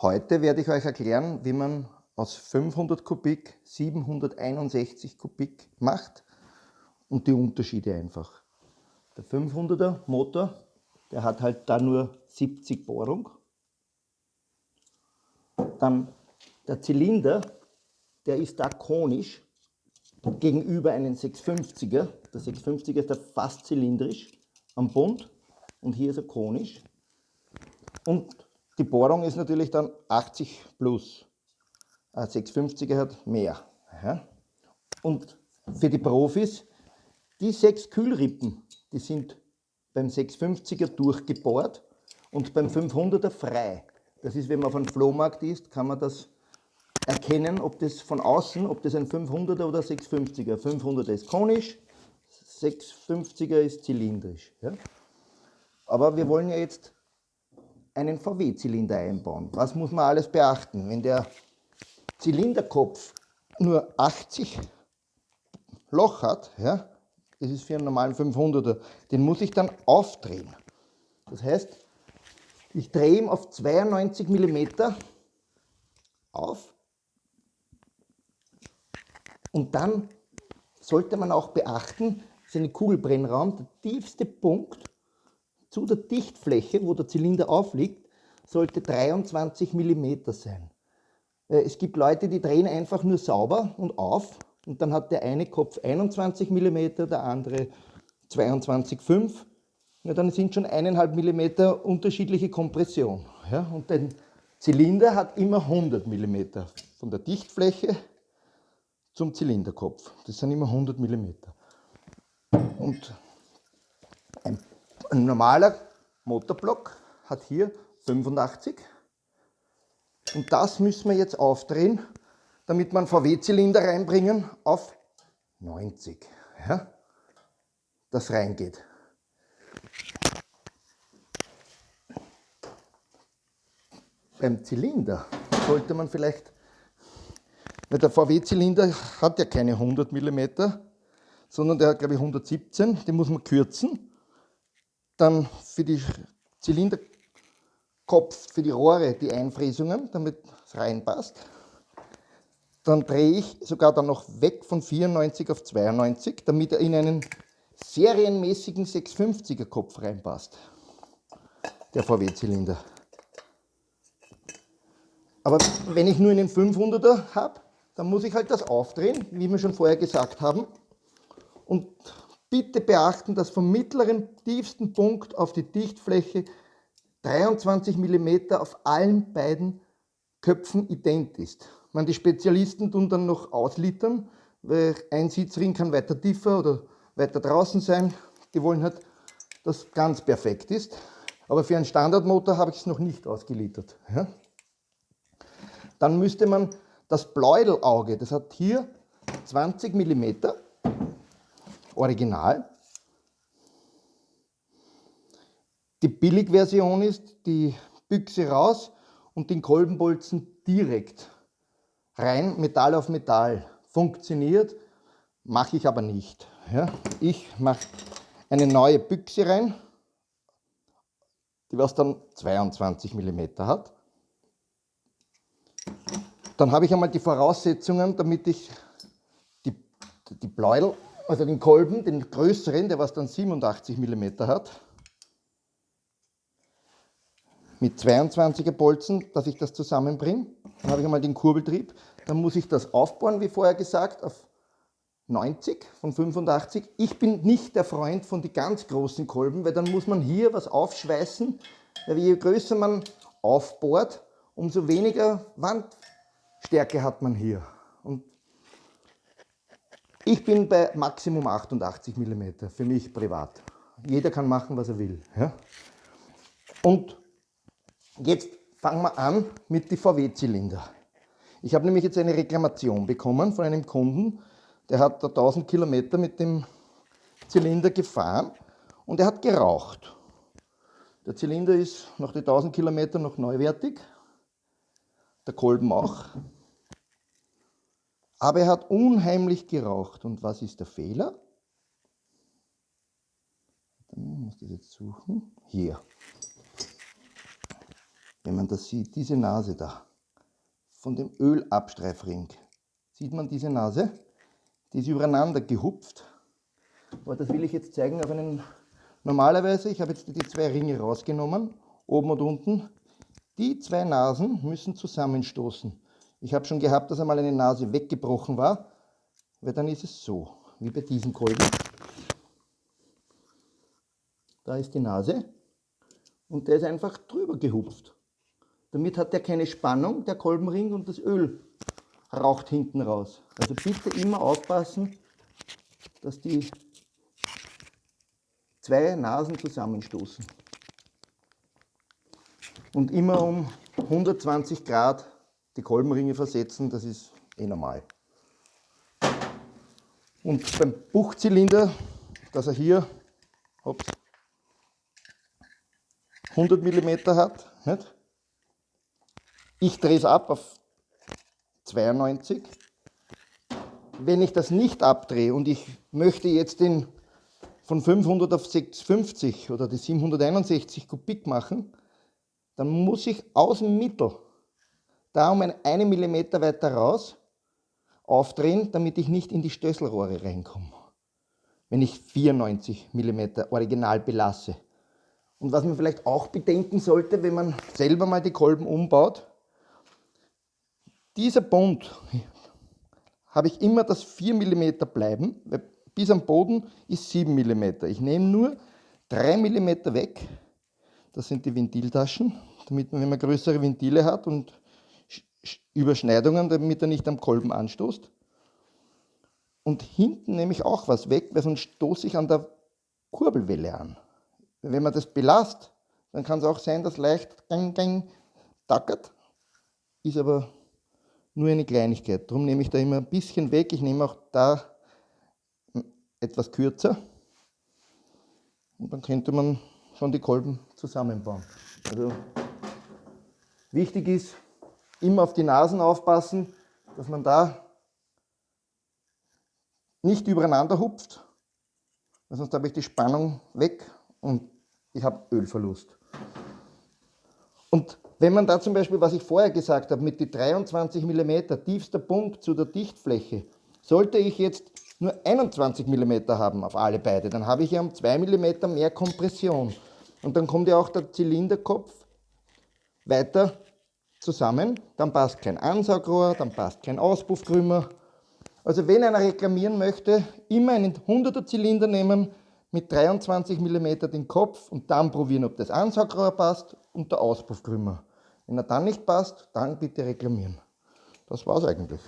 Heute werde ich euch erklären, wie man aus 500 Kubik 761 Kubik macht und die Unterschiede einfach. Der 500er Motor, der hat halt da nur 70 Bohrung. Dann der Zylinder, der ist da konisch gegenüber einem 650er. Der 650er ist da fast zylindrisch am Bund und hier ist er konisch. Und die Bohrung ist natürlich dann 80 plus. Ein 650er hat mehr. Ja. Und für die Profis, die 6 Kühlrippen, die sind beim 650er durchgebohrt und beim 500er frei. Das ist, wenn man auf einem Flohmarkt ist, kann man das erkennen, ob das von außen, ob das ein 500er oder 650er. 500er ist konisch, 650er ist zylindrisch. Ja. Aber wir wollen ja jetzt einen VW-Zylinder einbauen. Was muss man alles beachten? Wenn der Zylinderkopf nur 80 Loch hat, ja, das ist für einen normalen 500er, den muss ich dann aufdrehen. Das heißt, ich drehe ihn auf 92 mm auf und dann sollte man auch beachten, seinen Kugelbrennraum, der tiefste Punkt zu der Dichtfläche, wo der Zylinder aufliegt, sollte 23 mm sein. Es gibt Leute, die drehen einfach nur sauber und auf und dann hat der eine Kopf 21 mm, der andere 22,5. Ja, dann sind schon 1,5 mm unterschiedliche Kompression. Ja, und der Zylinder hat immer 100 mm von der Dichtfläche zum Zylinderkopf. Das sind immer 100 mm. Und ein normaler Motorblock hat hier 85 und das müssen wir jetzt aufdrehen, damit wir einen VW-Zylinder reinbringen auf 90, ja, das reingeht. Beim Zylinder sollte man vielleicht, weil der VW-Zylinder hat ja keine 100 mm, sondern der hat glaube ich 117, den muss man kürzen. Dann für die Zylinderkopf, für die Rohre, die Einfräsungen, damit es reinpasst. Dann drehe ich sogar dann noch weg von 94 auf 92, damit er in einen serienmäßigen 650er Kopf reinpasst, der VW-Zylinder. Aber wenn ich nur einen 500er habe, dann muss ich halt das aufdrehen, wie wir schon vorher gesagt haben. Und bitte beachten, dass vom mittleren tiefsten Punkt auf die Dichtfläche 23 mm auf allen beiden Köpfen ident ist. Die Spezialisten tun dann noch auslitern, weil ein Sitzring kann weiter tiefer oder weiter draußen sein. Die wollen halt, dass ganz perfekt ist. Aber für einen Standardmotor habe ich es noch nicht ausgelittert. Ja? Dann müsste man das Bläudelauge, das hat hier 20 mm, Original. Die Billigversion ist die Büchse raus und den Kolbenbolzen direkt rein, Metall auf Metall. Funktioniert, mache ich aber nicht. Ja, ich mache eine neue Büchse rein, die was dann 22 mm hat. Dann habe ich einmal die Voraussetzungen, damit ich die Bläudel, also den Kolben, den größeren, der was dann 87 mm hat, mit 22er Bolzen, dass ich das zusammenbringe. Dann habe ich einmal den Kurbeltrieb. Dann muss ich das aufbohren, wie vorher gesagt, auf 90 von 85. Ich bin nicht der Freund von den ganz großen Kolben, weil dann muss man hier was aufschweißen. Weil je größer man aufbohrt, umso weniger Wandstärke hat man hier. Und ich bin bei Maximum 88 mm, für mich privat. Jeder kann machen, was er will. Ja? Und jetzt fangen wir an mit den VW-Zylinder. Ich habe nämlich jetzt eine Reklamation bekommen von einem Kunden, der hat da 1000 Kilometer mit dem Zylinder gefahren und er hat geraucht. Der Zylinder ist nach den 1000 Kilometern noch neuwertig, der Kolben auch. Aber er hat unheimlich geraucht. Und was ist der Fehler? Ich muss das jetzt suchen. Hier. wenn man das sieht, diese Nase da, von dem Ölabstreifring, sieht man diese Nase? Die ist übereinander gehupft. Aber das will ich jetzt zeigen auf einen, normalerweise, ich habe jetzt die zwei Ringe rausgenommen, oben und unten. Die zwei Nasen müssen zusammenstoßen. Ich habe schon gehabt, dass einmal eine Nase weggebrochen war, weil dann ist es so, wie bei diesem Kolben. Da ist die Nase und der ist einfach drüber gehupft. Damit hat der keine Spannung, der Kolbenring, und das Öl raucht hinten raus. Also bitte immer aufpassen, dass die zwei Nasen zusammenstoßen. Und immer um 120 Grad die Kolbenringe versetzen, das ist eh normal. Und beim Buchtzylinder, dass er hier 100 mm hat, nicht? Ich drehe es ab auf 92. Wenn ich das nicht abdrehe und ich möchte jetzt den von 500 auf 650 oder die 761 Kubik machen, dann muss ich aus dem Mittel, da um 1 mm weiter raus, aufdrehen, damit ich nicht in die Stößelrohre reinkomme. Wenn ich 94 mm original belasse. Und was man vielleicht auch bedenken sollte, wenn man selber mal die Kolben umbaut, dieser Bund habe ich immer das 4 mm bleiben, weil bis am Boden ist 7 mm. Ich nehme nur 3 mm weg, das sind die Ventiltaschen, damit man, wenn man größere Ventile hat und Überschneidungen, damit er nicht am Kolben anstoßt. Und hinten nehme ich auch was weg, weil sonst stoße ich an der Kurbelwelle an. Wenn man das belasst, dann kann es auch sein, dass leicht tackert, ist aber nur eine Kleinigkeit. Darum nehme ich da immer ein bisschen weg. Ich nehme auch da etwas kürzer. Und dann könnte man schon die Kolben zusammenbauen. Also wichtig ist, immer auf die Nasen aufpassen, dass man da nicht übereinander hupft, weil sonst habe ich die Spannung weg und ich habe Ölverlust. Und wenn man da zum Beispiel, was ich vorher gesagt habe, mit die 23 mm tiefster Punkt zu der Dichtfläche, sollte ich jetzt nur 21 mm haben auf alle beide, dann habe ich ja um 2 mm mehr Kompression. Und dann kommt ja auch der Zylinderkopf weiter zusammen, dann passt kein Ansaugrohr, dann passt kein Auspuffkrümmer. Also wenn einer reklamieren möchte, immer einen 100er Zylinder nehmen, mit 23 mm den Kopf und dann probieren, ob das Ansaugrohr passt und der Auspuffkrümmer. Wenn er dann nicht passt, dann bitte reklamieren. Das war's eigentlich.